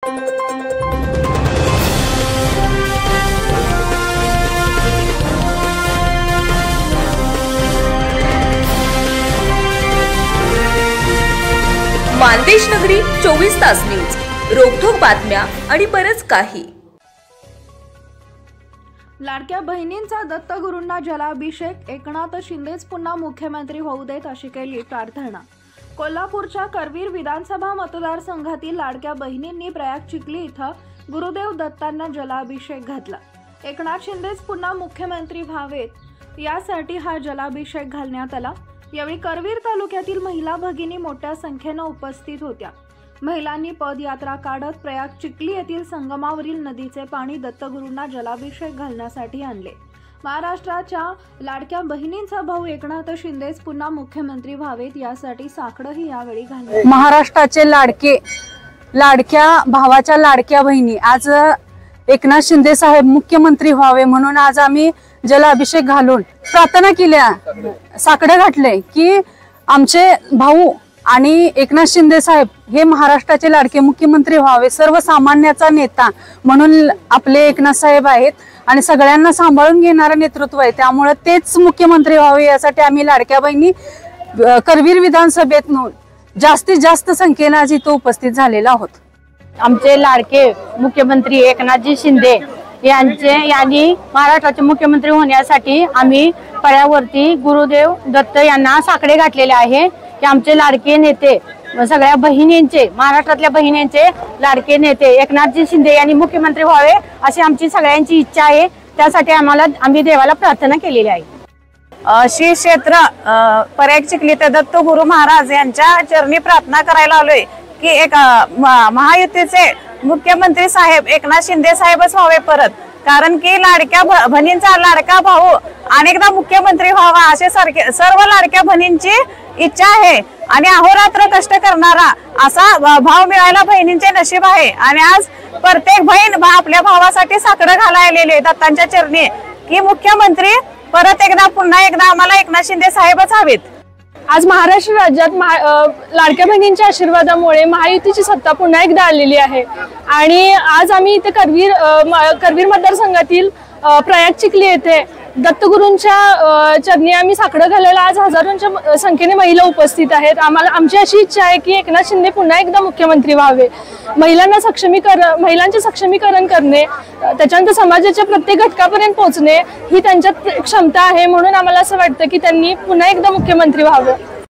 मानदेश नगरी 24 तास न्यूज, रोखोक बातम्या आणि बरच काही। लाडक्या बहिणींचा दत्तगुरूंना जलाभिषेक, एकनाथ शिंदेच पुन्हा मुख्यमंत्री होऊ देत अशी केली प्रार्थना। कोल्हापूरच्या करवीर विधानसभा मतदारसंघातील लाडक्या बहिणींनी प्रयाग चिखली इथं गुरुदेव दत्तांना जलाभिषेक घातला। एकनाथ शिंदेच पुन्हा मुख्यमंत्री व्हावेत यासाठी हा जलाभिषेक घालण्यात आला। यावेळी करवीर तालुक्यातील महिला भगिनी मोठ्या संख्येने उपस्थित होत्या। महिलांनी पदयात्रा काढत प्रयाग चिखली येथील संगमावरील नदीचे पाणी दत्तगुरूंना जलाभिषेक घालण्यासाठी आणले। महाराष्ट्राच्या लाडक्या बहिणींचा भाऊ एकनाथ शिंदेच पुन्हा मुख्यमंत्री व्हावेत यासाठी साकडंही यावेळी घालले। महाराष्ट्राचे लाडक्या भावाच्या लाडक्या बहिणी आज एकनाथ शिंदे साहेब मुख्यमंत्री व्हावे म्हणून आज आम्ही जलाभिषेक घालून प्रार्थना केल्या, साकडे घातले की आमचे भाऊ आणि एकनाथ शिंदे साहेब हे महाराष्ट्राचे लाडके मुख्यमंत्री व्हावे। सर्वसामान्याचा नेता म्हणून आपले एकनाथ साहेब आहेत आणि सगळ्यांना सांभाळून घेणारं नेतृत्व आहे, त्यामुळे तेच मुख्यमंत्री व्हावे यासाठी आम्ही लाडक्या बहिणी करवीर विधानसभेत जास्तीत जास्त संख्येने आज इथं उपस्थित झालेलो आहोत। आमचे लाडके मुख्यमंत्री एकनाथजी शिंदे यांनी महाराष्ट्राचे मुख्यमंत्री होण्यासाठी आम्ही पळ्यावरती गुरुदेव दत्त यांना साकडे घातलेले आहे की आमचे लाडके नेते सगळ्या बहिणींचे, महाराष्ट्रातल्या बहिणींचे लाडके नेते एकनाथजी शिंदे यांनी मुख्यमंत्री व्हावे अशी आमची सगळ्यांची इच्छा आहे। त्यासाठी आम्ही देवाला प्रार्थना केलेली आहे। श्री क्षेत्र प्रयाग चिखली ते दत्त गुरु महाराज यांच्या चरणी प्रार्थना करायला आलोय की एक महायुतीचे मुख्यमंत्री साहेब एकनाथ शिंदे साहेबच व्हावे परत, कारण की लाडक्या बहिणींचा लाडका भाऊ अनेकदा मुख्यमंत्री व्हावा असे सर्व लाडक्या बहिणींची इच्छा आहे आणि अहोरात्र कष्ट करणारा असा भाव मिळायला बहिणींचे नशीब आहे। आणि आज प्रत्येक बहीण आपल्या भावासाठी साकडं घालायलेले दत्तांच्या चरणी की मुख्यमंत्री परत एकदा पुन्हा एकदा आम्हाला एकनाथ शिंदे साहेबच हवेत। आज महाराष्ट्र राज्यात लाडक्या बहिणींच्या आशीर्वादामुळे महायुतीची सत्ता पुन्हा एकदा आलेली आहे आणि आज आम्ही इथे करवीर मतदारसंघातील प्रयाग चिखली येथे दत्तगुरूंच्या चरणी आम्ही साकडं घालायला आज हजारोंच्या संख्येने महिला उपस्थित आहेत। आमची अशी इच्छा आहे की एकनाथ शिंदे पुन्हा एकदा मुख्यमंत्री व्हावे। महिलांचे सक्षमीकरण करणे, त्याच्यानंतर समाजाच्या प्रत्येक घटकापर्यंत पोहोचणे ही त्यांच्यात क्षमता आहे, म्हणून आम्हाला असं वाटतं की त्यांनी पुन्हा एकदा मुख्यमंत्री व्हावं।